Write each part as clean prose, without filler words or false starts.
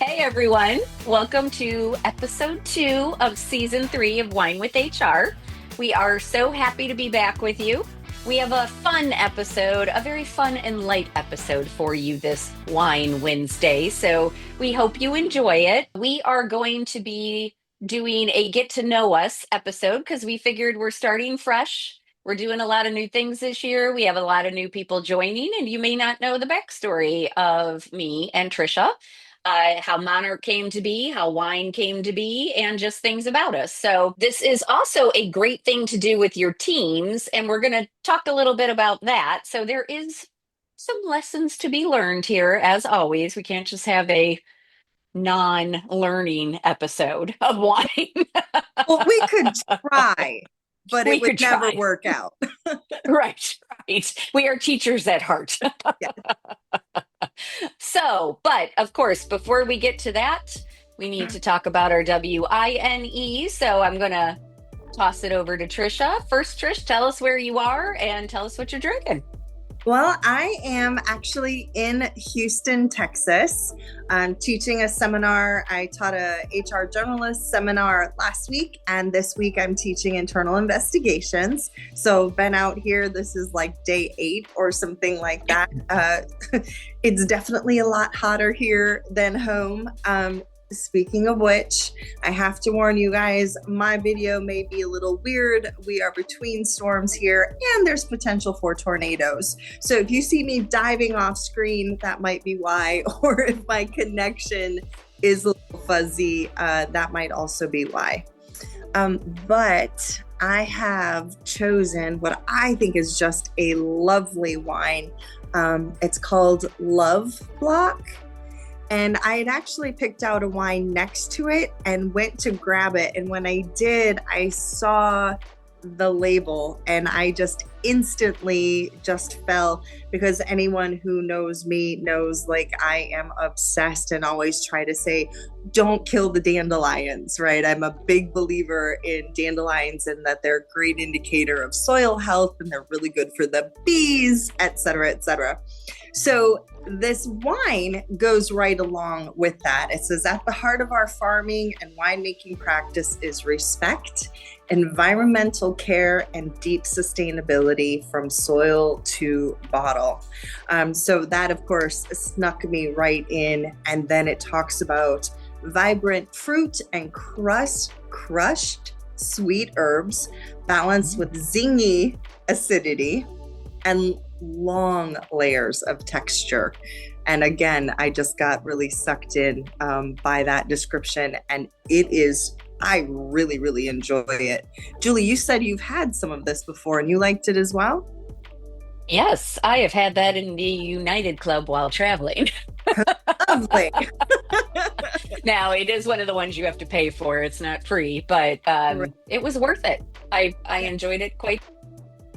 Hey everyone, welcome to episode 2 of season 3 of Wine with HR. We are so happy to be back with you. We have a fun episode, a very fun and light episode for you this Wine Wednesday. So we hope you enjoy it. We are going to be doing a get to know us episode because we figured we're starting fresh. We're doing a lot of new things this year. We have a lot of new people joining, and you may not know the backstory of me and Trisha, how Monarch came to be, how wine came to be, and just things about us. So, this is also a great thing to do with your teams, and we're going to talk a little bit about that. So, there is some lessons to be learned here, as always. We can't just have a non learning episode of wine. Well, we could try, but it We would could never try. work out. Right, right. We are teachers at heart. Yeah. So, but of course, before we get to that, we need to talk about our WINE. So I'm going to toss it over to Trisha. First, Trish, tell us where you are and tell us what you're drinking. Well, I am actually in Houston, Texas. I'm teaching a seminar. I taught a HR journalist seminar last week, and this week I'm teaching internal investigations. So been out here. This is like day 8 or something like that. It's definitely a lot hotter here than home. Speaking of which, I have to warn you guys, my video may be a little weird. We are between storms here and there's potential for tornadoes. So if you see me diving off screen, that might be why. Or if my connection is a little fuzzy, that might also be why. But I have chosen what I think is just a lovely wine. It's called Love Block. And I had actually picked out a wine next to it and went to grab it. And when I did, I saw the label and I just instantly just fell, because anyone who knows me knows like I am obsessed and always try to say, don't kill the dandelions, right? I'm a big believer in dandelions and that they're a great indicator of soil health and they're really good for the bees, et cetera, et cetera. So this wine goes right along with that. It says, at the heart of our farming and winemaking practice is respect, environmental care, and deep sustainability from soil to bottle. So that, of course, snuck me right in. And then it talks about vibrant fruit and crushed sweet herbs balanced with zingy acidity and long layers of texture. And again, I just got really sucked in by that description. And I really, really enjoy it. Julie, you said you've had some of this before and you liked it as well? Yes, I have had that in the United Club while traveling. Lovely. Now, it is one of the ones you have to pay for. It's not free, but Right. it was worth it. I enjoyed it quite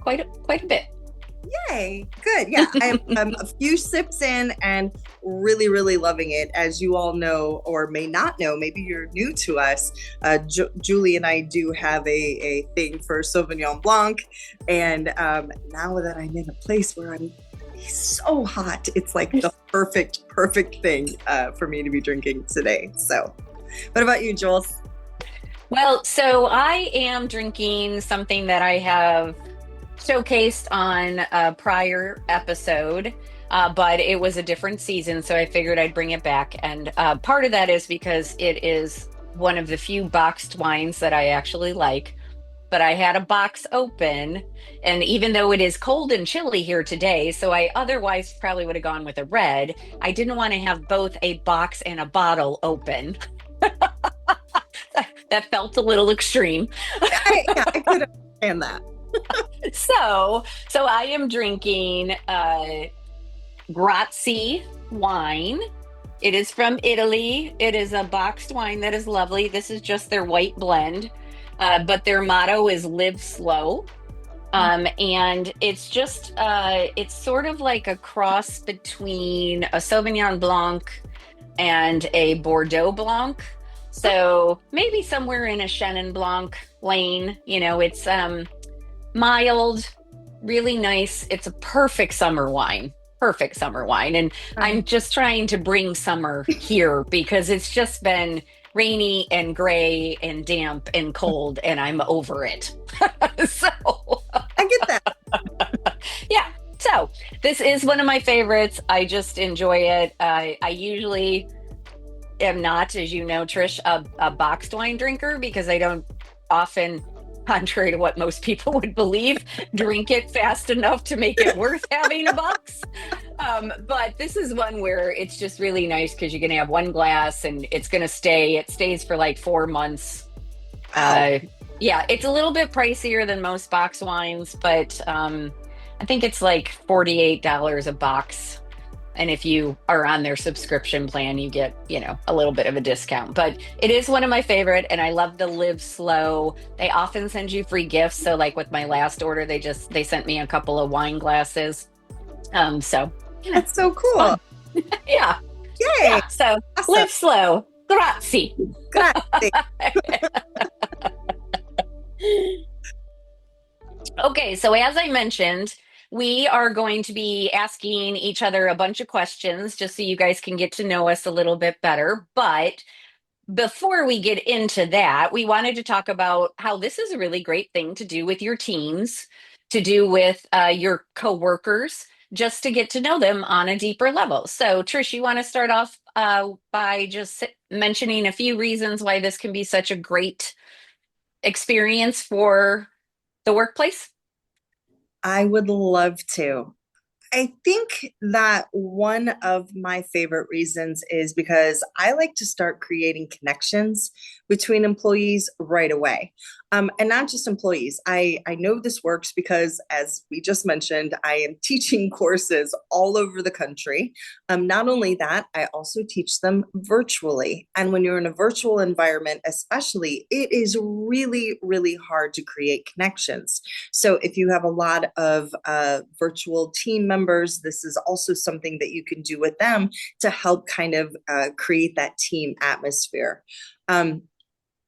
a bit. Yay, good. Yeah, I'm a few sips in and really, really loving it. As you all know, or may not know, maybe you're new to us, Julie and I do have a thing for Sauvignon Blanc. And now that I'm in a place where I'm so hot, it's like the perfect thing for me to be drinking today. So, what about you, Jules? Well, so I am drinking something that I have showcased on a prior episode, but it was a different season, so I figured I'd bring it back. And part of that is because it is one of the few boxed wines that I actually like. But I had a box open, and even though it is cold and chilly here today, so I otherwise probably would have gone with a red, I didn't want to have both a box and a bottle open. That felt a little extreme. I could understand that. So I am drinking Grazie wine. It is from Italy. It is a boxed wine that is lovely. This is just their white blend, but their motto is live slow. And it's just, it's sort of like a cross between a Sauvignon Blanc and a Bordeaux Blanc. So maybe somewhere in a Chenin Blanc lane. It's mild, really nice. It's a perfect summer wine. perfect summer wine. And I'm just trying to bring summer here because it's just been rainy and gray and damp and cold, and I'm over it. So, I get that. yeah. So, this is one of my favorites. I just enjoy it. I usually am not, as you know, Trish, a boxed wine drinker because I don't often, contrary to what most people would believe, drink it fast enough to make it worth having a box. But this is one where it's just really nice because you can have one glass and it's going to stay. It stays for like 4 months. Wow. Uh, yeah, it's a little bit pricier than most box wines, but I think it's like $48 a box. And if you are on their subscription plan, you get, a little bit of a discount. But it is one of my favorite, and I love to live slow. They often send you free gifts. So like with my last order, they sent me a couple of wine glasses. So, That's so it's cool. fun. Yeah. Yay. Yeah. So Awesome. live slow. Grazie. Grazie. Okay, so as I mentioned, we are going to be asking each other a bunch of questions just so you guys can get to know us a little bit better. But before we get into that, we wanted to talk about how this is a really great thing to do with your teams, to do with your coworkers, just to get to know them on a deeper level. So, Trish, you want to start off by just mentioning a few reasons why this can be such a great experience for the workplace? I would love to. I think that one of my favorite reasons is because I like to start creating connections between employees right away. And not just employees. I know this works because, as we just mentioned, I am teaching courses all over the country. Not only that, I also teach them virtually. And when you're in a virtual environment, especially, it is really, really hard to create connections. So if you have a lot of virtual team members, this is also something that you can do with them to help kind of create that team atmosphere. Um,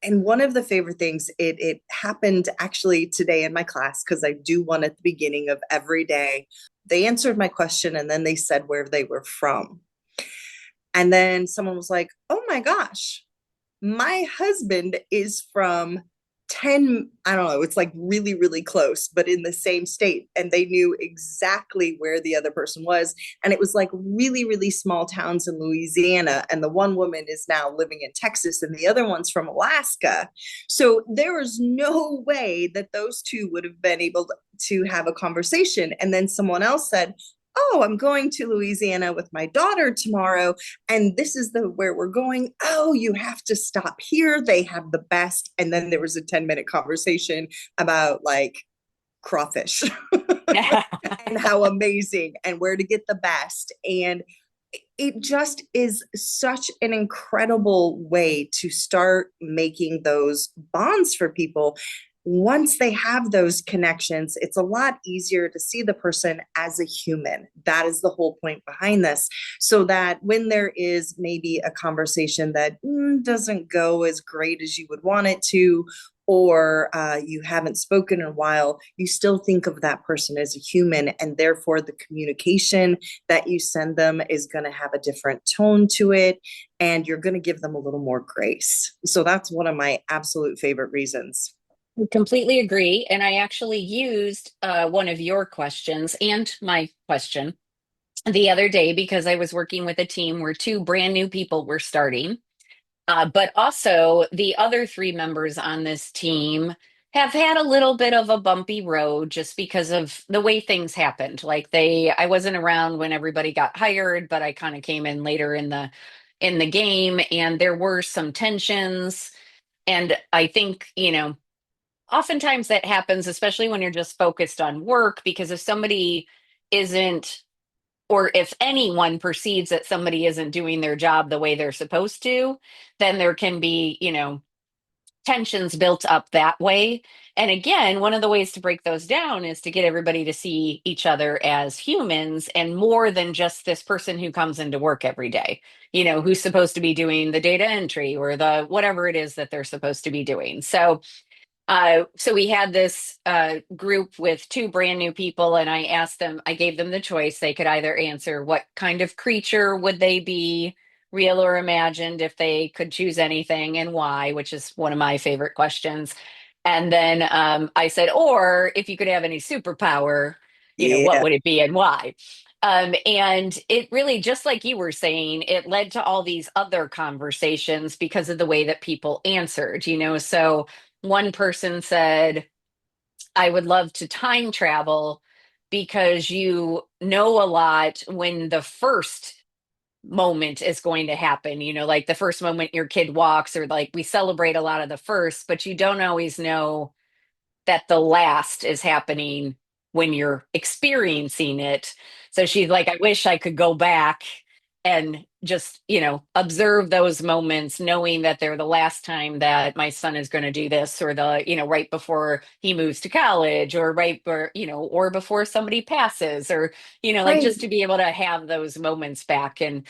and one of the favorite things, it happened actually today in my class, because I do one at the beginning of every day. They answered my question and then they said where they were from. And then someone was like, oh my gosh, my husband is from 10, I don't know, it's like really, really close, but in the same state. And they knew exactly where the other person was. And it was like really, really small towns in Louisiana. And the one woman is now living in Texas and the other one's from Alaska. So there was no way that those two would have been able to have a conversation. And then someone else said, oh, I'm going to Louisiana with my daughter tomorrow, and this is the where we're going. Oh, you have to stop here. They have the best. And then there was a 10-minute conversation about like crawfish and how amazing and where to get the best. And it just is such an incredible way to start making those bonds for people. Once they have those connections, it's a lot easier to see the person as a human. That is the whole point behind this. So that when there is maybe a conversation that doesn't go as great as you would want it to, or you haven't spoken in a while, you still think of that person as a human. And therefore, the communication that you send them is going to have a different tone to it. And you're going to give them a little more grace. So that's one of my absolute favorite reasons. I completely agree. And I actually used one of your questions and my question the other day because I was working with a team where two brand new people were starting. But also, the other three members on this team have had a little bit of a bumpy road just because of the way things happened. I wasn't around when everybody got hired, but I kind of came in later in the game, and there were some tensions. And I think, oftentimes that happens, especially when you're just focused on work, because if somebody isn't, or if anyone perceives that somebody isn't doing their job the way they're supposed to, then there can be, tensions built up that way. And again, one of the ways to break those down is to get everybody to see each other as humans and more than just this person who comes into work every day, who's supposed to be doing the data entry or the whatever it is that they're supposed to be doing. So, So we had this group with two brand new people, and I gave them the choice. They could either answer what kind of creature would they be, real or imagined, if they could choose anything, and why, which is one of my favorite questions. And then I said, or if you could have any superpower, what Yeah. would it be and why? And it really, just like you were saying, it led to all these other conversations because of the way that people answered. So one person said, I would love to time travel because you know a lot when the first moment is going to happen, like the first moment your kid walks, or like we celebrate a lot of the first, but you don't always know that the last is happening when you're experiencing it. So she's like, I wish I could go back and just, observe those moments, knowing that they're the last time that my son is going to do this, or right before he moves to college, or or before somebody passes, or, like Right. just to be able to have those moments back. And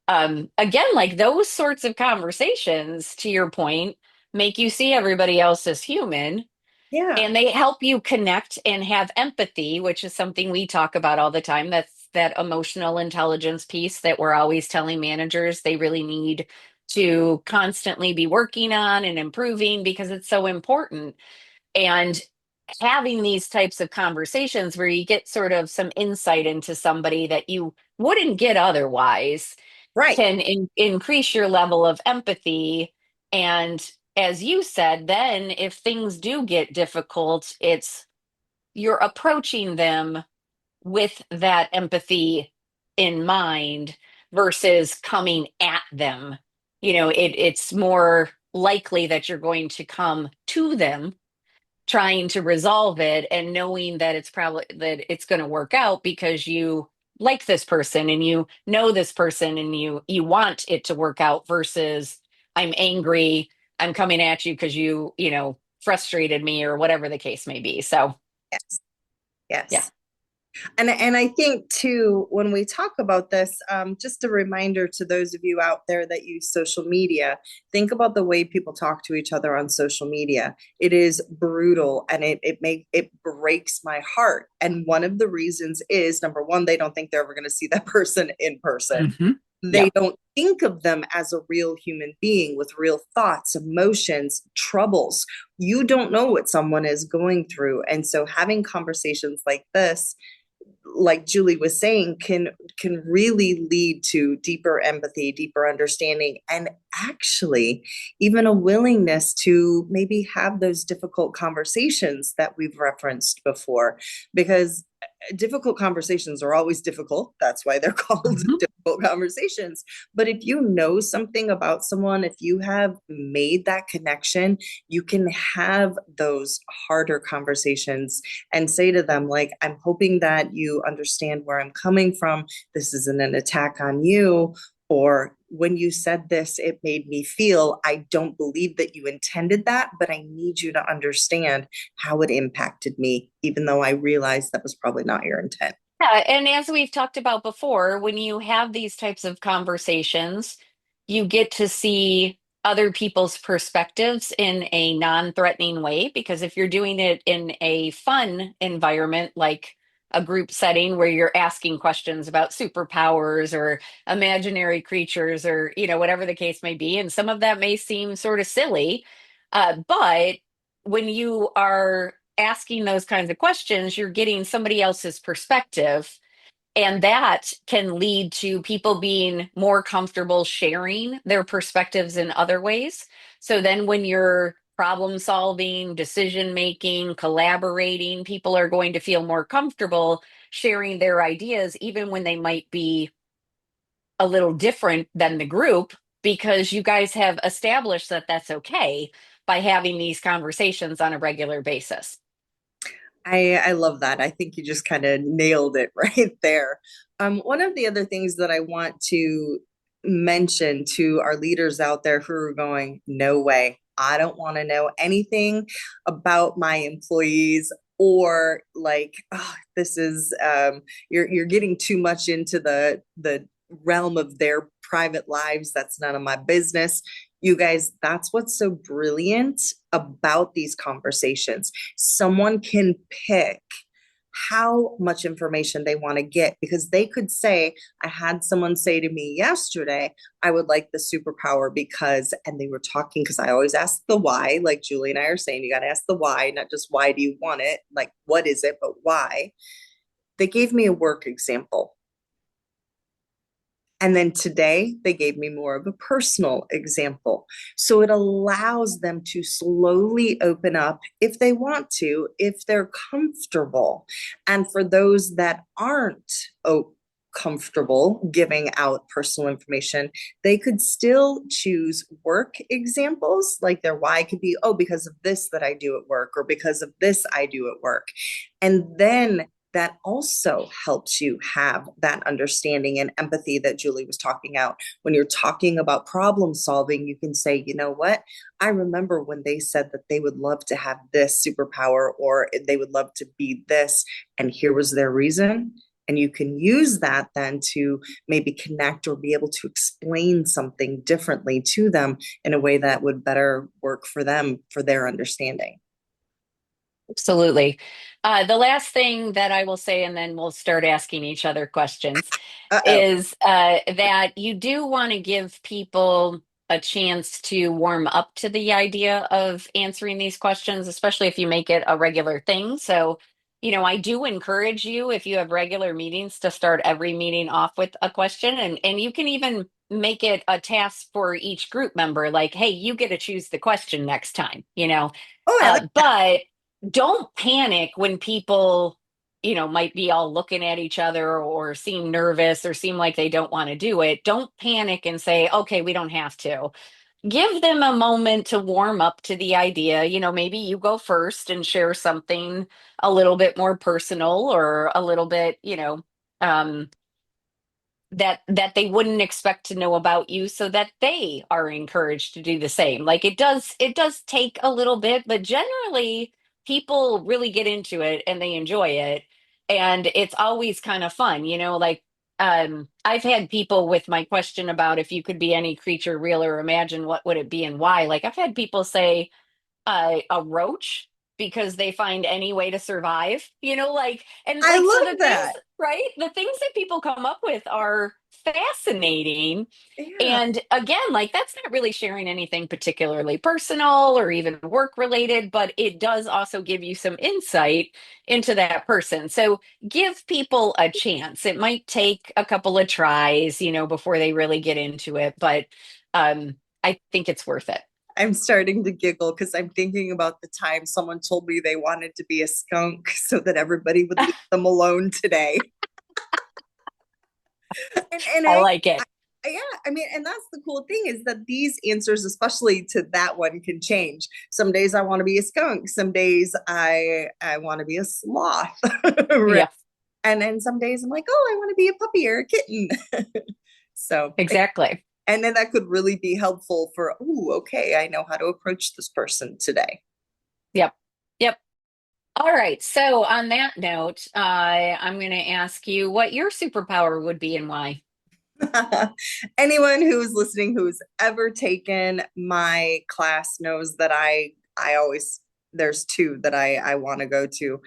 again, like those sorts of conversations, to your point, make you see everybody else as human, Yeah. and they help you connect and have empathy, which is something we talk about all the time. That's that emotional intelligence piece that we're always telling managers they really need to constantly be working on and improving, because it's so important. And having these types of conversations where you get sort of some insight into somebody that you wouldn't get otherwise Right. can increase your level of empathy. And as you said, then if things do get difficult, you're approaching them with that empathy in mind versus coming at them. It's more likely that you're going to come to them trying to resolve it, and knowing that it's going to work out because you like this person and you know this person, and you want it to work out, versus I'm angry, I'm coming at you because frustrated me, or whatever the case may be. So Yes. yeah. Yes. And I think too, when we talk about this, just a reminder to those of you out there that use social media, think about the way people talk to each other on social media. It is brutal, and it breaks my heart. And one of the reasons is, number one, they don't think they're ever going to see that person in person. Hmm. They Yeah. don't think of them as a real human being with real thoughts, emotions, troubles. You don't know what someone is going through. And so having conversations like this, like Julie was saying, can really lead to deeper empathy, deeper understanding, and actually even a willingness to maybe have those difficult conversations that we've referenced before. Because difficult conversations are always difficult. That's why they're called Hmm. difficult conversations. But if you know something about someone, if you have made that connection, you can have those harder conversations and say to them, like, I'm hoping that you understand where I'm coming from. This isn't an attack on you. Or when you said this, it made me feel, I don't believe that you intended that, but I need you to understand how it impacted me, even though I realized that was probably not your intent. Yeah, and as we've talked about before, when you have these types of conversations, you get to see other people's perspectives in a non-threatening way. Because if you're doing it in a fun environment, like a group setting where you're asking questions about superpowers or imaginary creatures, or whatever the case may be, and some of that may seem sort of silly, but when you are asking those kinds of questions, you're getting somebody else's perspective. And that can lead to people being more comfortable sharing their perspectives in other ways. So then when you're problem solving, decision making, collaborating, people are going to feel more comfortable sharing their ideas, even when they might be a little different than the group, because you guys have established that that's okay by having these conversations on a regular basis. I love that. I think you just kind of nailed it right there. One of the other things that I want to mention to our leaders out there who are going, no way, I don't want to know anything about my employees, or like, oh, this is you're getting too much into the realm of their private lives. That's none of my business. You guys, that's what's so brilliant about these conversations. Someone can pick how much information they want to get because they could say, I had someone say to me yesterday, I would like the superpower because, and they were talking because I always ask the why, like Julie and I are saying, you got to ask the why, not just why do you want it, like what is it, but why. They gave me a work example. And then today they gave me more of a personal example. So it allows them to slowly open up if they want to, if they're comfortable. And for those that aren't comfortable giving out personal information, they could still choose work examples. Like their why could be, oh, because of this that I do at work, or because of this I do at work. And then that also helps you have that understanding and empathy that Julie was talking about. When you're talking about problem solving, you can say, you know what? I remember when they said that they would love to have this superpower or they would love to be this, and here was their reason. And you can use that then to maybe connect or be able to explain something differently to them in a way that would better work for them, for their understanding. Absolutely. The last thing that I will say, and then we'll start asking each other questions, Uh-oh. is that you do want to give people a chance to warm up to the idea of answering these questions, especially if you make it a regular thing. So, I do encourage you, if you have regular meetings, to start every meeting off with a question. And you can even make it a task for each group member, like, hey, you get to choose the question next time. Oh, I like that. But don't panic when people might be all looking at each other or seem nervous or seem like they don't want to do it. Don't panic and say, okay, we don't have to. Give them a moment to warm up to the idea. Maybe you go first and share something a little bit more personal or a little bit, um, that they wouldn't expect to know about you, so that they are encouraged to do the same. Like it does take a little bit, but generally people really get into it and they enjoy it, and it's always kind of fun, like I've had people with my question about if you could be any creature, real or imagine, what would it be and why? Like I've had people say a roach because they find any way to survive, like, and I like, so love the things, that. right? The things that people come up with are fascinating. Yeah. And again, like, that's not really sharing anything particularly personal or even work related, but it does also give you some insight into that person. So give people a chance. It might take a couple of tries, before they really get into it, but I think it's worth it. I'm starting to giggle because I'm thinking about the time someone told me they wanted to be a skunk so that everybody would leave them alone today. And I like it. yeah, I mean, and that's the cool thing is that these answers, especially to that one, can change. Some days I want to be a skunk. Some days I want to be a sloth. Right. Yeah, And then some days I'm like, oh, I want to be a puppy or a kitten. So, exactly. and then that could really be helpful for, oh, okay, I know how to approach this person today. Yep. Yep. All right. So on that note, I'm going to ask you what your superpower would be and why. Anyone who's listening who's ever taken my class knows that I always there's two that I want to go to.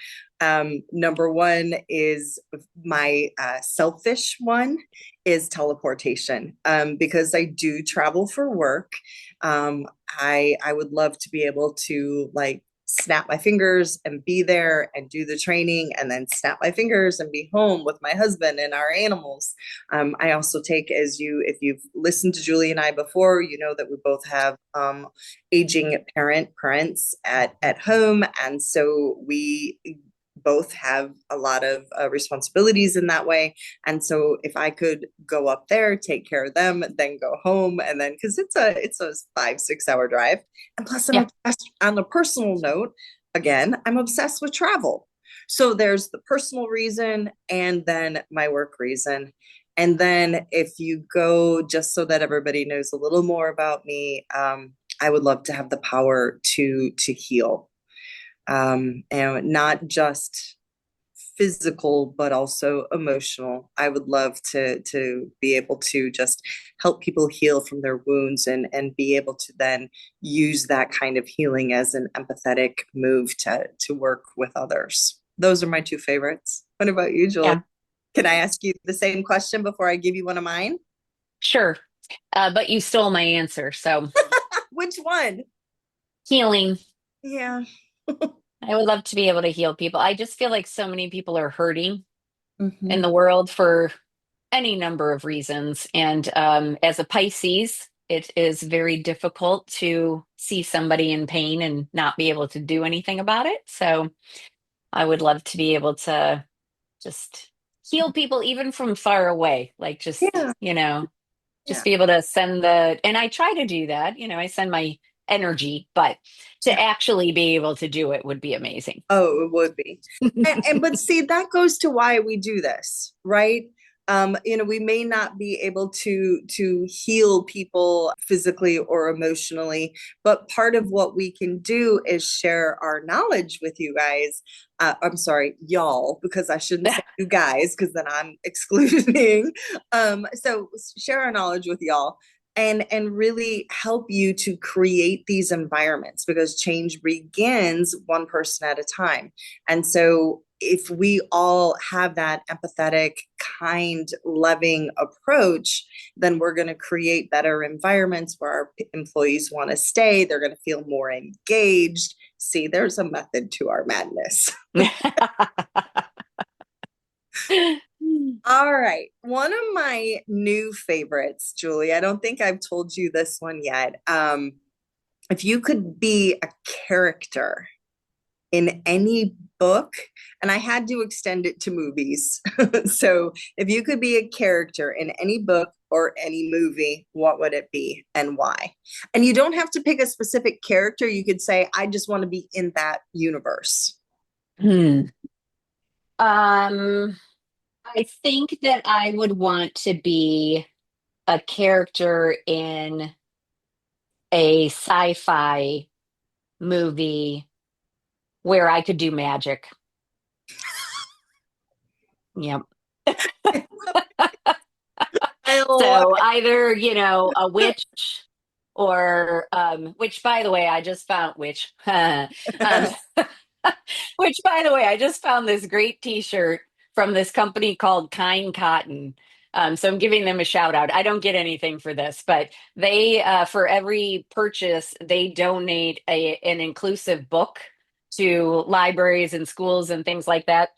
Number one is my selfish one is teleportation, because I do travel for work. I would love to be able to like snap my fingers and be there and do the training and then snap my fingers and be home with my husband and our animals. I also take, as you, if you've listened to Julie and I before, you know that we both have aging parents at home, and so we both have a lot of responsibilities in that way. And so if I could go up there, take care of them, then go home, and then because it's a 5-6 hour drive, and plus I'm Yeah. obsessed on a personal note. Again, I'm obsessed with travel. So there's the personal reason and then my work reason. And then if you go, just so that everybody knows a little more about me, I would love to have the power to heal, and not just physical, but also emotional. I would love to be able to just help people heal from their wounds and be able to then use that kind of healing as an empathetic move to work with others. Those are my two favorites. What about you, Julie? Yeah, Can I ask you the same question before I give you one of mine? sure. But you stole my answer. So Which one? healing. Yeah. I would love to be able to heal people. I just feel like so many people are hurting in Hmm. the world for any number of reasons. And as a Pisces, it is very difficult to see somebody in pain and not be able to do anything about it. So I would love to be able to just heal people even from far away, like just, Yeah. just Yeah. be able to send and I try to do that, I send my energy, but to Yeah. actually be able to do it would be amazing. Oh, it would be. And but see, that goes to why we do this, right? We may not be able to heal people physically or emotionally, but part of what we can do is share our knowledge with you guys. I'm sorry, y'all, because I shouldn't say you guys, because then I'm excluding. So share our knowledge with y'all and really help you to create these environments because change begins one person at a time. And so if we all have that empathetic, kind, loving approach, then we're going to create better environments where our employees want to stay. They're going to feel more engaged. See, there's a method to our madness. All right. One of my new favorites, Julie, I don't think I've told you this one yet. If you could be a character in any book, and I had to extend it to movies. So if you could be a character in any book or any movie, what would it be and why? And you don't have to pick a specific character. You could say, I just want to be in that universe. Hmm. Um, I think that I would want to be a character in a sci-fi movie where I could do magic. Yep. I love So either, a witch or which by the way, I just found it. which by the way, I just found this great t-shirt from this company called Kind Cotton. So I'm giving them a shout out. I don't get anything for this, but they for every purchase, they donate an inclusive book to libraries and schools and things like that.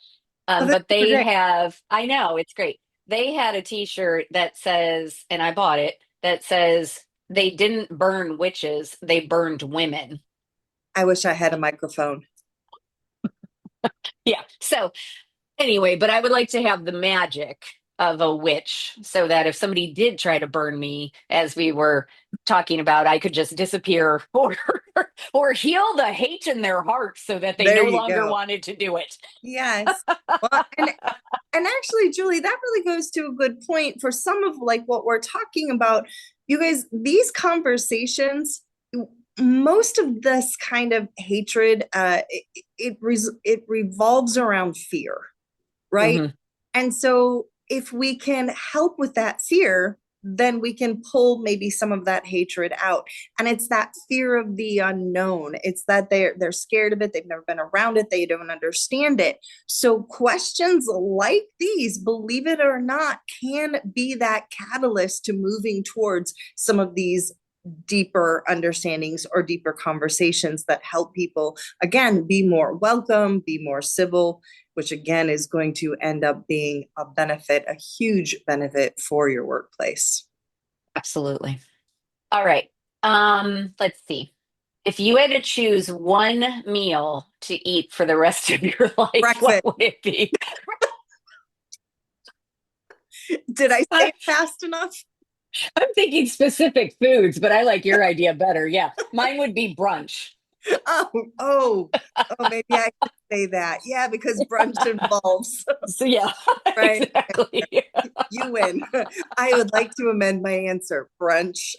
Oh, that's But super they great. have, I know, it's great. They had a t-shirt that says, and I bought it, that says, they didn't burn witches, they burned women. I wish I had a microphone. Yeah. So anyway, but I would like to have the magic of a witch so that if somebody did try to burn me, as we were talking about, I could just disappear or heal the hate in their hearts so that they There no you longer go. wanted to do it. Yes. Well, and actually, Julie, that really goes to a good point for some of like what we're talking about. You guys, these conversations, most of this kind of hatred, it revolves around fear, right? Hmm. And so if we can help with that fear, then we can pull maybe some of that hatred out. And it's that fear of the unknown. It's that they're scared of it, they've never been around it, they don't understand it. So questions like these, believe it or not, can be that catalyst to moving towards some of these deeper understandings or deeper conversations that help people again be more welcome, be more civil, which again is going to end up being a benefit, a huge benefit for your workplace. Absolutely. All right. Let's see. If you had to choose one meal to eat for the rest of your life, what Breakfast. would it be? Did I say I'm it fast enough? thinking specific foods, but I like your idea better. Yeah. Mine would be brunch. Oh, oh, oh, maybe I could say that. Yeah, because brunch involves, So yeah, right? exactly. You win. I would like to amend my answer. Brunch.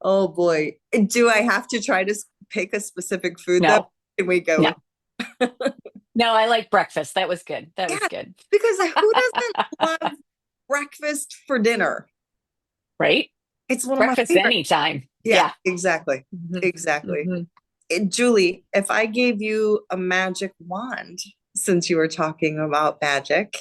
Oh boy. Do I have to try to pick a specific food though? No, Can we no. go? No, I like breakfast. That was good. That was Yeah, good. because who doesn't love breakfast for dinner? Right? It's one of my Breakfast favorites. anytime. Yeah, Yeah. exactly. hmm Exactly. hmm Julie, if I gave you a magic wand, since you were talking about magic,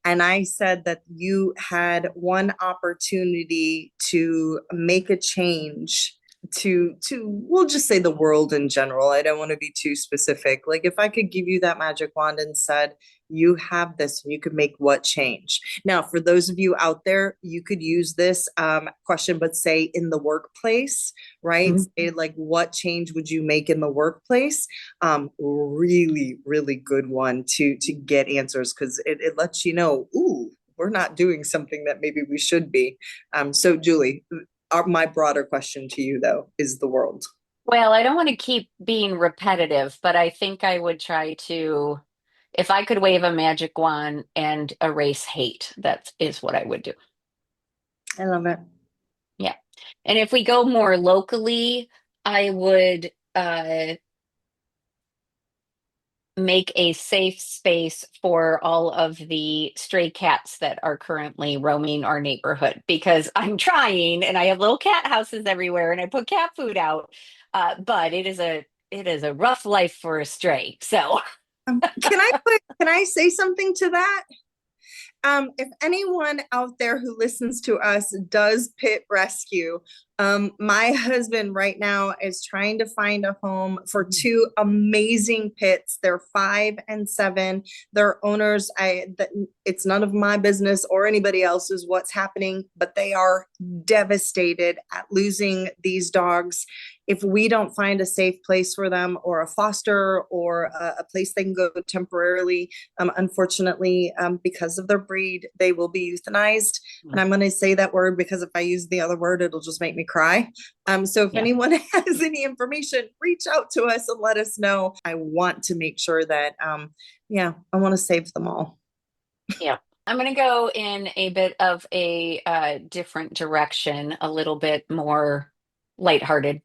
and I said that you had one opportunity to make a change to we'll just say the world in general. I don't want to be too specific. Like if I could give you that magic wand and said, you have this and you could make what change? Now, for those of you out there, you could use this question, but say in the workplace, right? Say like, what change would you make in the workplace? Really, really good one to get answers because it lets you know, ooh, we're not doing something that maybe we should be. So Julie, my broader question to you though is the world. Well, I don't want to keep being repetitive, but I think I would try to, if I could wave a magic wand and erase hate, that is what I would do. I love it. Yeah. And if we go more locally, I would make a safe space for all of the stray cats that are currently roaming our neighborhood because I'm trying and I have little cat houses everywhere and I put cat food out. But it is a rough life for a stray. So Can I say something to that? If anyone out there who listens to us does pit rescue, my husband right now is trying to find a home for two amazing pits. They're 5 and 7. Their owners, it's none of my business or anybody else's what's happening, but they are devastated at losing these dogs. If we don't find a safe place for them or a foster or a place they can go temporarily, unfortunately, because of their breed, they will be euthanized. And I'm going to say that word because if I use the other word, it'll just make me cry. So if yeah, anyone has any information, reach out to us and let us know. I want to make sure that, yeah, I want to save them all. yeah. I'm going to go in a bit of a different direction, a little bit more lighthearted.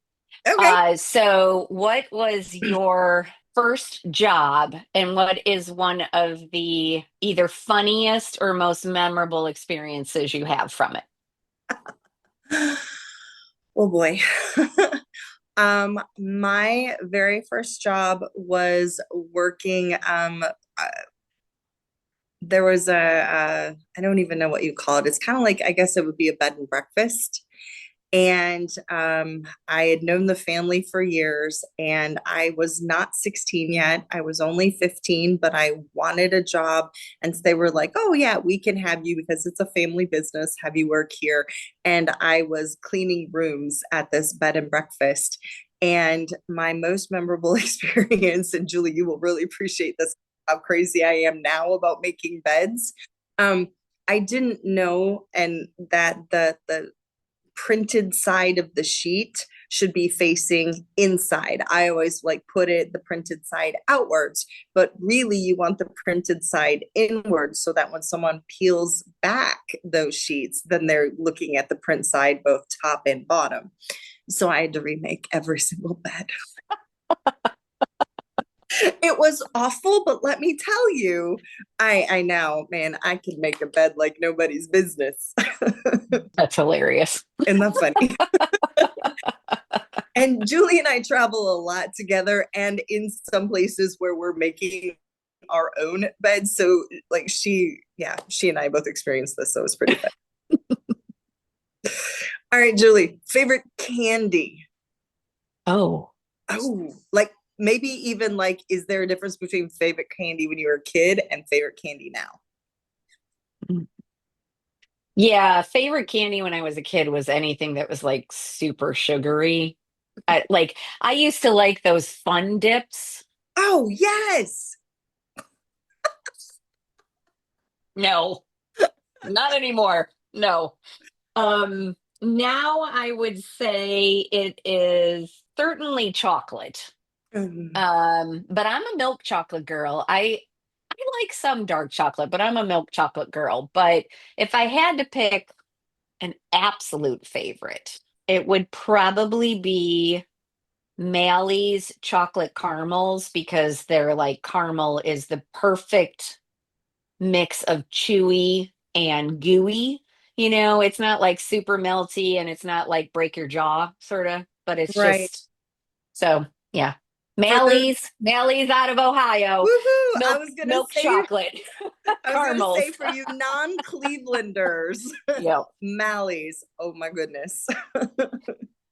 Okay. So what was your first job, and what is one of the either funniest or most memorable experiences you have from it? Oh boy. My very first job was working. There was I don't even know what you call it. It's kind of like, I guess it would be a bed and breakfast. And I had known the family for years, and I was not 16 yet. I was only 15, but I wanted a job. And so they were like, oh, yeah, we can have you because it's a family business, have you work here. And I was cleaning rooms at this bed and breakfast. And my most memorable experience, and Julie, you will really appreciate this, how crazy I am now about making beds. Um, I didn't know, and that the printed side of the sheet should be facing inside. I always like put it the printed side outwards, but really you want the printed side inwards so that when someone peels back those sheets, then they're looking at the print side, both top and bottom. So I had to remake every single bed. It was awful, but let me tell you, I now, man, I can make a bed like nobody's business. That's hilarious. Isn't that funny? And Julie and I travel a lot together and in some places where we're making our own beds. So like she and I both experienced this. So it's pretty fun. All right, Julie, favorite candy. Oh. Oh, like maybe even like, is there a difference between favorite candy when you were a kid and favorite candy now? Yeah, favorite candy when I was a kid was anything that was like super sugary. I used to like those fun dips. Oh, yes. No, not anymore. No. Now I would say it is certainly chocolate. Mm. But I'm a milk chocolate girl. I like some dark chocolate, but I'm a milk chocolate girl. But if I had to pick an absolute favorite, it would probably be Mally's chocolate caramels because they're like caramel is the perfect mix of chewy and gooey. It's not like super melty and it's not like break your jaw sort of, but it's Right. just so yeah. For those, Mally's out of Ohio. woohoo! Milk chocolate I was gonna caramels. say for you non-Clevelanders, Yeah. Mally's. Oh my goodness.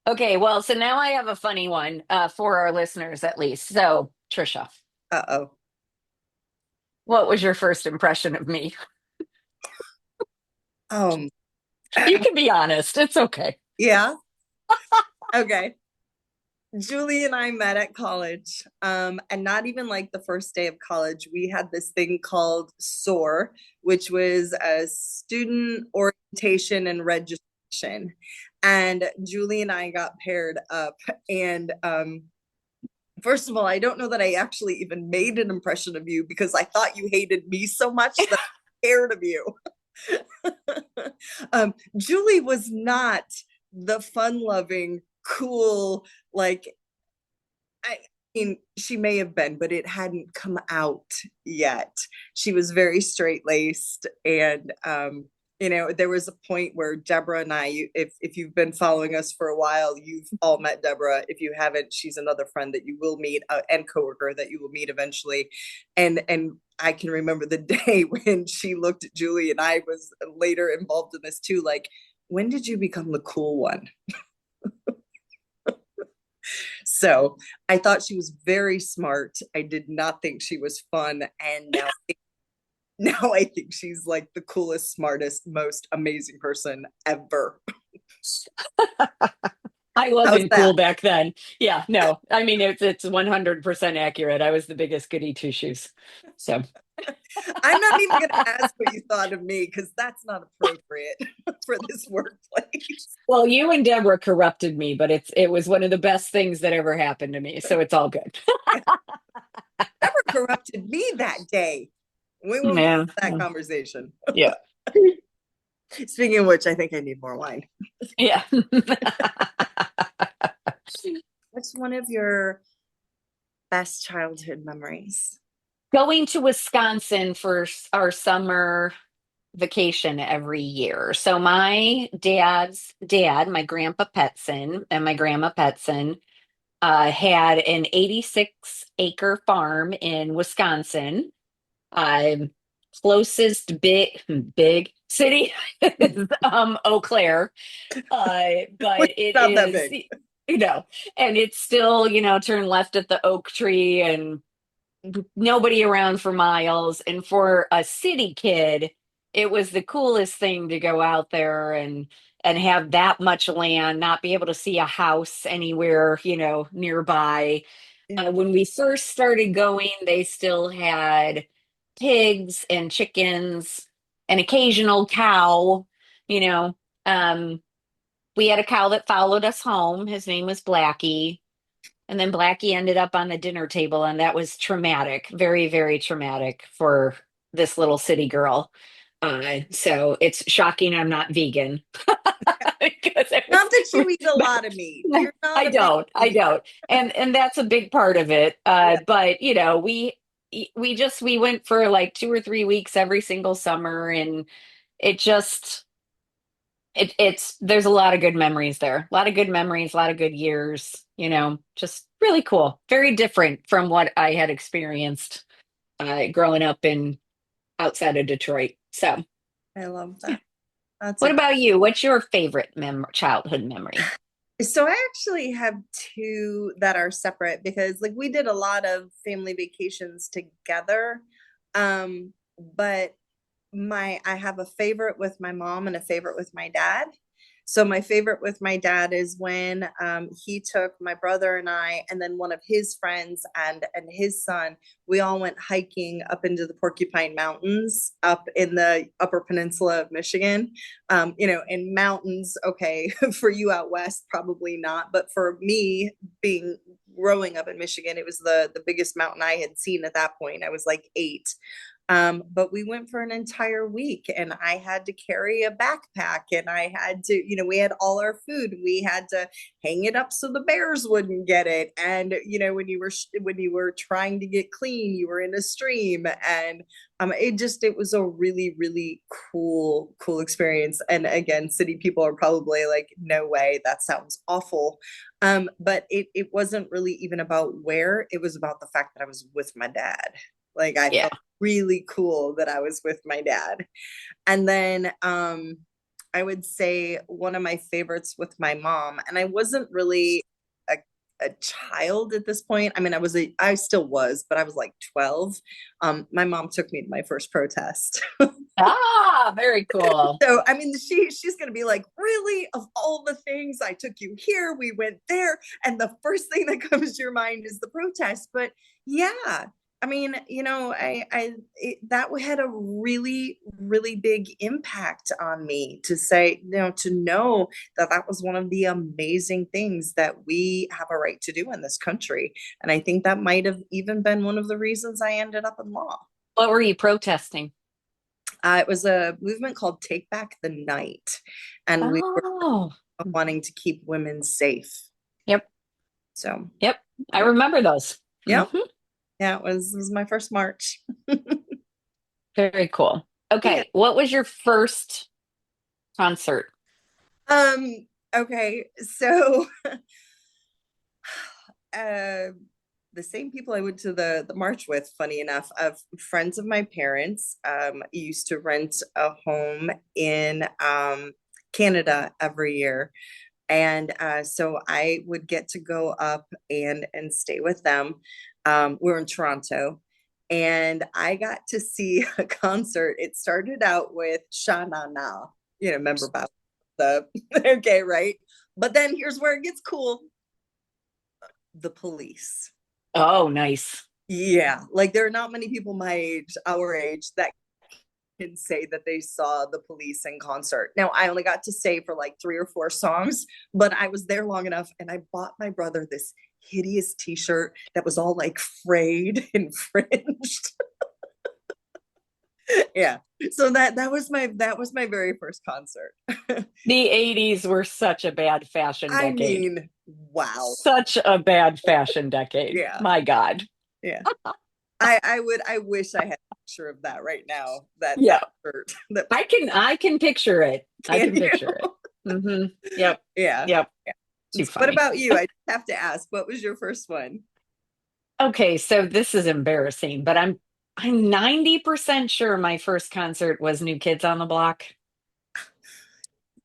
Okay, well, so now I have a funny one for our listeners at least. So, Trisha, Uh-oh. what was your first impression of me? Um, You can be honest. It's okay. yeah. Okay. Julie and I met at college, and not even like the first day of college. We had this thing called SOAR, which was a student orientation and registration. And Julie and I got paired up. And first of all, I don't know that I actually even made an impression of you because I thought you hated me so much that I scared of you. Julie was not the fun-loving, cool, like I mean, she may have been, but it hadn't come out yet. She was very straight-laced, and there was a point where Deborah and I, if you've been following us for a while, you've all met Deborah. If you haven't, she's another friend that you will meet, and coworker that you will meet eventually. And I can remember the day when she looked at Julie, and I was later involved in this too. Like, when did you become the cool one? So I thought she was very smart. I did not think she was fun. And now I think she's like the coolest, smartest, most amazing person ever. I How's wasn't cool that? back then. Yeah, no. I mean, it's 100% accurate. I was the biggest goody two shoes. So, I'm not even going to ask what you thought of me because that's not appropriate for this workplace. well, you and Deborah corrupted me, but it was one of the best things that ever happened to me. So it's all good. Never corrupted me that day. We won't get Yeah. into that conversation. Yeah. Speaking of which, I think I need more wine. Yeah. What's one of your best childhood memories? Going to Wisconsin for our summer vacation every year. So my dad's dad, my grandpa Petson and my grandma Petson, had an 86-acre farm in Wisconsin. Uh, Closest big city is Eau Claire, but it Not that is, big. you know, and it's still, turn left at the oak tree and nobody around for miles. And for a city kid, it was the coolest thing to go out there and have that much land, not be able to see a house anywhere, nearby. When we first started going, they still had pigs and chickens, an occasional cow, you know. We had a cow that followed us home. His name was Blackie. And then Blackie ended up on the dinner table, and that was traumatic, very, very traumatic for this little city girl. So it's shocking I'm not vegan because it Not that you was. eat a lot of meat. You're not I a big don't, I meat. don't, and that's a big part of it. Yeah. But we went for like 2 or 3 weeks every single summer, and it just it's there's a lot of good memories there. A lot of good memories, a lot of good years, just really cool. Very different from what I had experienced growing up in outside of Detroit. So, I love yeah. that. That's What a about you? What's your favorite childhood memory? So I actually have two that are separate because like we did a lot of family vacations together. But I have a favorite with my mom and a favorite with my dad. So my favorite with my dad is when he took my brother and I, and then one of his friends and his son. We all went hiking up into the Porcupine Mountains, up in the Upper Peninsula of Michigan. In mountains, okay, for you out west, probably not, but for me, being growing up in Michigan, it was the biggest mountain I had seen at that point. I was like 8. But we went for an entire week and I had to carry a backpack and I had to, we had all our food. We had to hang it up so the bears wouldn't get it. And, when you were trying to get clean, you were in a stream and it was a really, really cool experience. And again, city people are probably like, no way, that sounds awful. But it wasn't really even about where, it was about the fact that I was with my dad. Like I Yeah. felt really cool that I was with my dad. And then I would say one of my favorites with my mom, and I wasn't really a, a child at this point. I mean, I still was, but I was like 12. My mom took me to my first protest. Ah, very cool. So I mean, she's gonna be like, really? Of all the things, I took you here, we went there, and the first thing that comes to your mind is the protest. But yeah, I mean, that had a really, really big impact on me to say, to know that that was one of the amazing things that we have a right to do in this country. And I think that might have even been one of the reasons I ended up in law. What were you protesting? It was a movement called Take Back the Night, and we were Oh, wanting to keep women safe. yep. So, Yep. I yeah, remember those. yeah, Hmm. yeah. It was my first march. Very cool. Yeah. Okay. What was your first concert? Um. Okay. So, uh, the same people I went to the march with, funny enough, of friends of my parents, used to rent a home in Canada every year. And so I would get to go up and stay with them. We're in Toronto, and I got to see a concert. It started out with Sha Na Na, remember about the okay, right? But then here's where it gets cool: the Police. Oh, nice. Yeah, like there are not many people my age, our age, that can say that they saw the Police in concert. Now, I only got to stay for like 3 or 4 songs, but I was there long enough and I bought my brother this hideous t-shirt that was all like frayed and fringed. Yeah. So that was my very first concert. The 80s were such a bad fashion I decade. mean, wow. Such a bad fashion decade. Yeah. My God. Yeah. I wish I had a picture of that right now. That Yeah. shirt. That I can picture it. I can can you? picture it. Yep. Yeah. Yep. Yeah. Too What funny. about you? I have to ask, what was your first one? Okay, so this is embarrassing, but I'm 90% sure my first concert was New Kids on the Block,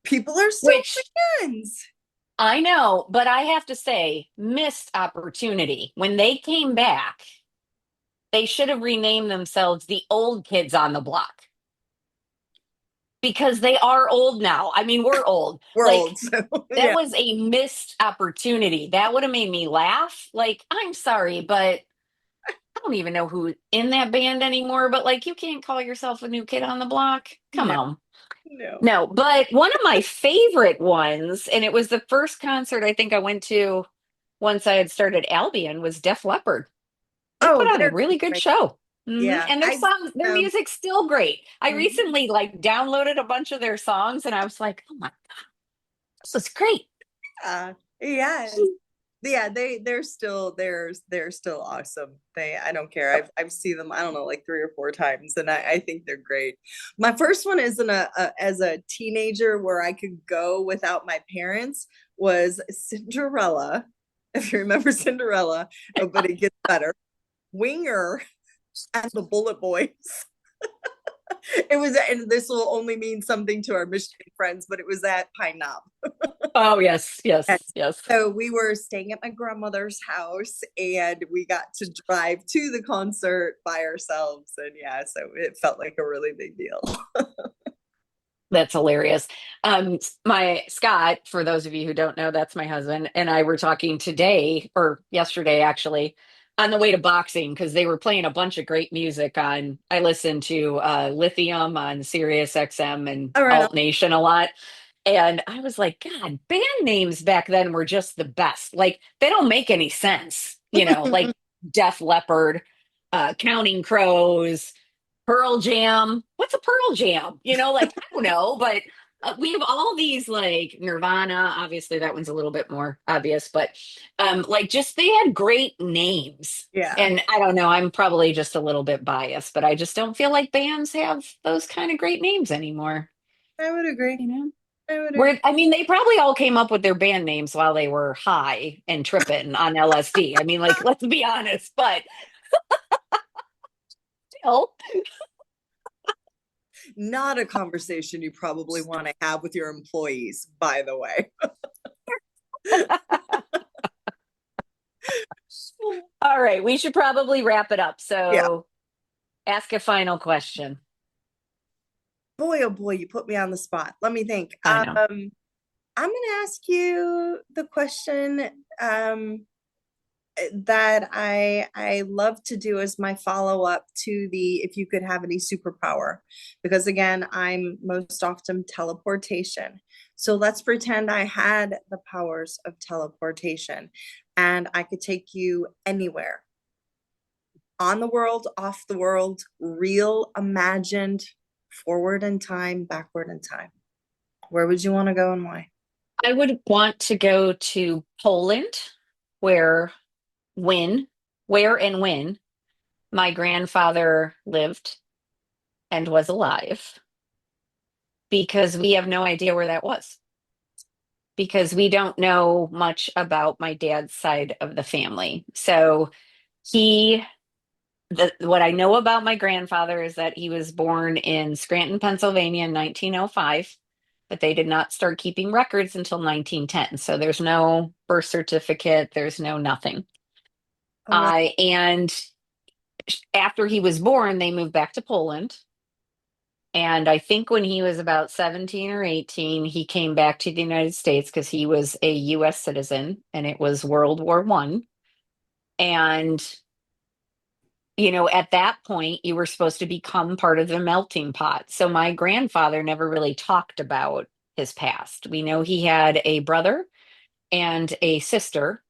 People are so which fans. I know, but I have to say, missed opportunity. When they came back, they should have renamed themselves the Old Kids on the Block because they are old now. I mean, we're old. We're Like, old, so that yeah. was a missed opportunity. That would have made me laugh. Like, I'm sorry, but I don't even know who's in that band anymore. But like, you can't call yourself a new kid on the block. Come No, on. no. No, but one of my favorite ones, and it was the first concert I think I went to once I had started Albion, was Def Leppard. They put Oh, on a they're really good great. show. Yeah, And their I songs, their um music's still great. I mhm. recently like downloaded a bunch of their songs and I was like, oh my, this is great. Yes. Yeah, they're still awesome. I don't care. I've seen them, I don't know, like 3 or 4 times, and I think they're great. My first one isn't as a teenager where I could go without my parents was Cinderella. If you remember Cinderella, but it gets better. Winger and the Bullet Boys. It was, and this will only mean something to our Michigan friends, but it was at Pine Knob. Oh, yes, And yes, yes. so we were staying at my grandmother's house and we got to drive to the concert by ourselves. And yeah, so it felt like a really big deal. That's hilarious. My Scott, for those of you who don't know, that's my husband, and I were talking today or yesterday actually on the way to boxing because they were playing a bunch of great music on. I listen to Lithium on Sirius XM and All right. Alt Nation a lot. And I was like, God, band names back then were just the best. Like they don't make any sense, like Def Leppard, Counting Crows. Pearl Jam. What's a Pearl Jam? Like I don't know, but we have all these like Nirvana. Obviously, that one's a little bit more obvious, but like just they had great names. Yeah, And I don't know, I'm probably just a little bit biased, but I just don't feel like bands have those kind of great names anymore. I would agree. You know, I would agree. where I mean, they probably all came up with their band names while they were high and tripping on LSD. I mean, like let's be honest, but still. Not a conversation you probably want to have with your employees, by the way. All right, we should probably wrap it up. Yeah. So, ask a final question. Boy, oh boy, you put me on the spot. Let me think. I know. I'm going to ask you the question that I love to do as my follow up to the if you could have any superpower, because again, I'm most often teleportation. So let's pretend I had the powers of teleportation and I could take you anywhere on the world, off the world, real, imagined, forward in time, backward in time. Where would you want to go and why? I would want to go to Poland, where when, where and when my grandfather lived and was alive, because we have no idea where that was. Because we don't know much about my dad's side of the family. So he what I know about my grandfather is that he was born in Scranton, Pennsylvania in 1905, but they did not start keeping records until 1910. So there's no birth certificate, there's no nothing. Oh, wow. And after he was born, they moved back to Poland. And I think when he was about 17 or 18, he came back to the United States because he was a US citizen and it was World War One. And at that point, you were supposed to become part of the melting pot. So my grandfather never really talked about his past. We know he had a brother and a sister.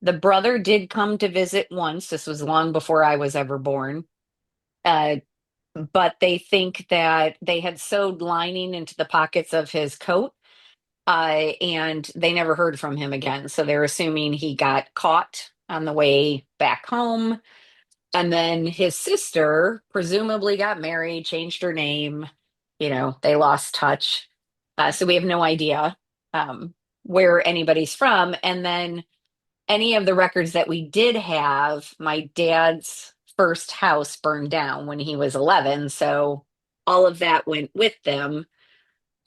The brother did come to visit once. This was long before I was ever born. Uh, but they think that they had sewed lining into the pockets of his coat, and they never heard from him again. So they're assuming he got caught on the way back home. And then his sister presumably got married, changed her name. They lost touch. So we have no idea where anybody's from. And then any of the records that we did have, my dad's first house burned down when he was 11. So all of that went with them.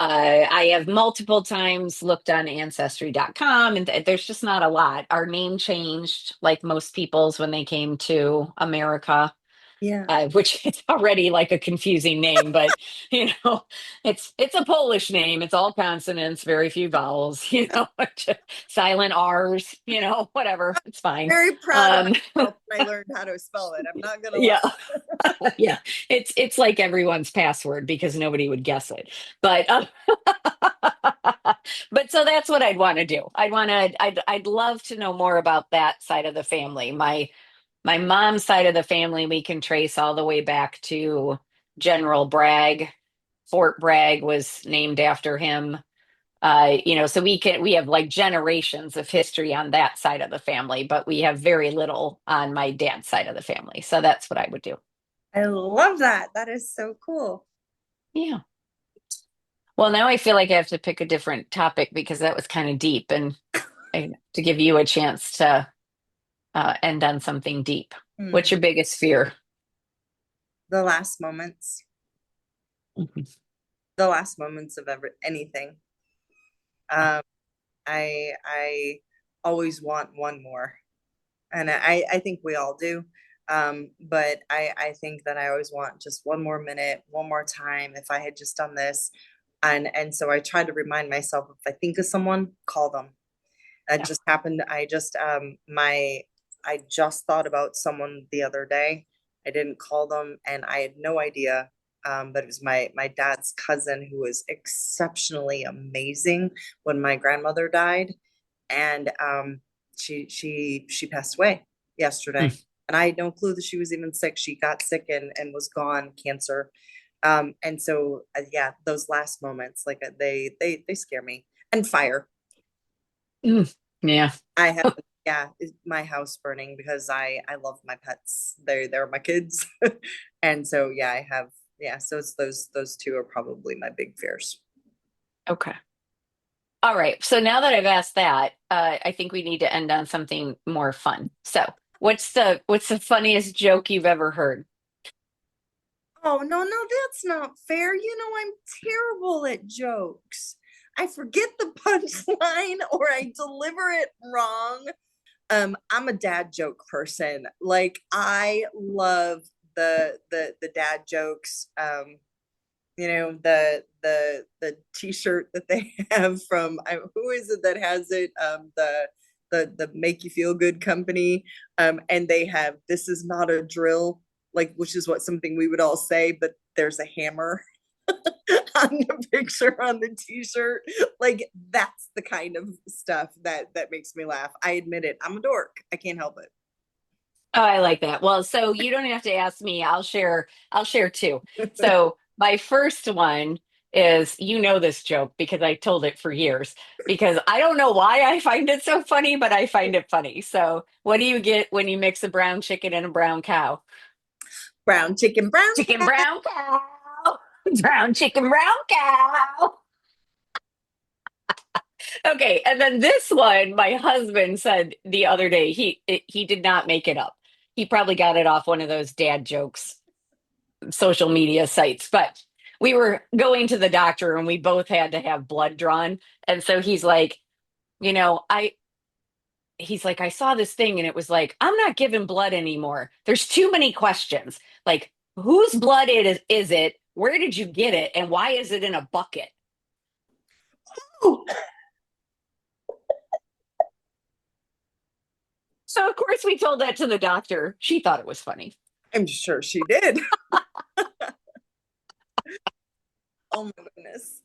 I have multiple times looked on ancestry.com and there's just not a lot. Our name changed like most people's when they came to America, Yeah. which is already like a confusing name, but it's a Polish name. It's all consonants, very few vowels, silent R's, whatever. It's fine. Very proud of Um, myself when I learned how to spell it. I'm not gonna lie. yeah, yeah. It's like everyone's password because nobody would guess it. But but so that's what I'd want to do. I'd love to know more about that side of the family. My mom's side of the family, we can trace all the way back to General Bragg. Fort Bragg was named after him. So we have like generations of history on that side of the family, but we have very little on my dad's side of the family. So that's what I would do. I love that. That is so cool. Yeah. Well, now I feel like I have to pick a different topic because that was kind of deep, and to give you a chance to end on something deep. Hmm. What's your biggest fear? The last moments, Mhm. the last moments of anything. Um, I always want one more, and I think we all do. But I think that I always want just one more minute, one more time. If I had just done this, and so I try to remind myself if I think of someone, call them. That Yeah. just happened. I just thought about someone the other day. I didn't call them, and I had no idea. But it was my dad's cousin who was exceptionally amazing when my grandmother died, and she passed away Hmm. yesterday. And I had no clue that she was even sick. She got sick and was gone, cancer. And so yeah, those last moments, like they scare me. And fire. Yeah. I have yeah, my house burning because I love my pets. They're my kids. And so yeah, I have yeah, so it's those two are probably my big fears. Okay. All right. So now that I've asked that, I think we need to end on something more fun. So, what's the funniest joke you've ever heard? Oh, no, that's not fair. I'm terrible at jokes. I forget the punchline or I deliver it wrong. I'm a dad joke person. Like I love the dad jokes. The t-shirt that they have from who is it that has it? The Make You Feel Good company. And they have this is not a drill, like which is what something we would all say, but there's a hammer on the picture on the t-shirt. Like that's the kind of stuff that makes me laugh. I admit it. I'm a dork. I can't help it. Oh, I like that. Well, so you don't have to ask me. I'll share two. So my first one is you know this joke because I told it for years because I don't know why I find it so funny, but I find it funny. So what do you get when you mix a brown chicken and a brown cow? Brown chicken, brown Chicken cat. brown cow. Brown chicken brown cow. Okay, and then this one, my husband said the other day, he did not make it up. He probably got it off one of those dad jokes social media sites, but we were going to the doctor and we both had to have blood drawn. And so he's like, I saw this thing and it was like, I'm not giving blood anymore. There's too many questions. Like, whose blood is it? Where did you get it? And why is it in a bucket? So of course we told that to the doctor. She thought it was funny. I'm sure she did. Oh my goodness.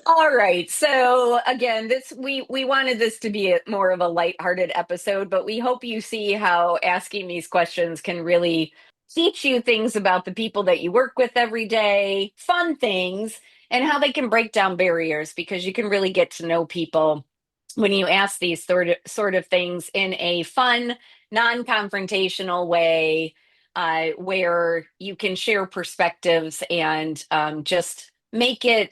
All right. So again, this we wanted this to be more of a lighthearted episode, but we hope you see how asking these questions can really teach you things about the people that you work with every day, fun things, and how they can break down barriers because you can really get to know people when you ask these sort of things in a fun, non-confrontational way, where you can share perspectives and just make it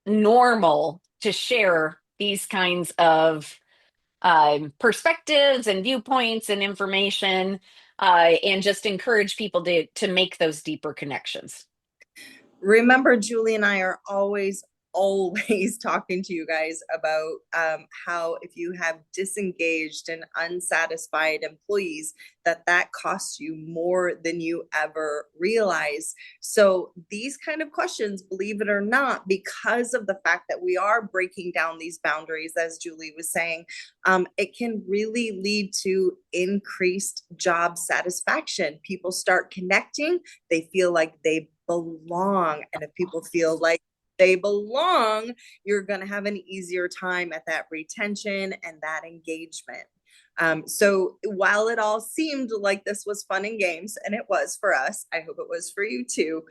normal to share these kinds of perspectives and viewpoints and information, and just encourage people to make those deeper connections. Remember, Julie and I are always talking to you guys about how if you have disengaged and unsatisfied employees, that costs you more than you ever realize. So these kind of questions, believe it or not, because of the fact that we are breaking down these boundaries, as Julie was saying, it can really lead to increased job satisfaction. People start connecting, they feel like they belong. And if people feel like they belong, you're going to have an easier time at that retention and that engagement. So while it all seemed like this was fun and games, and it was for us, I hope it was for you too.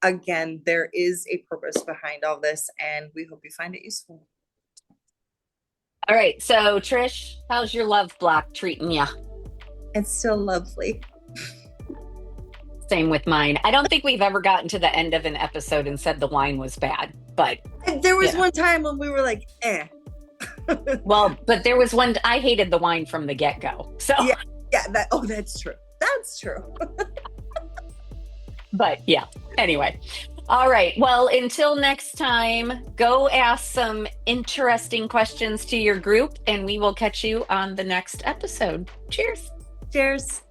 Again, there is a purpose behind all this, and we hope you find it useful. All right. So, Trish, how's your love block treating you? It's still lovely. Same with mine. I don't think we've ever gotten to the end of an episode and said the wine was bad, but There was one time when we were like, eh. Well, but there was one I hated the wine from the get-go. So yeah, that's true. That's true. But yeah, anyway. All right. Well, until next time, go ask some interesting questions to your group and we will catch you on the next episode. Cheers. Cheers.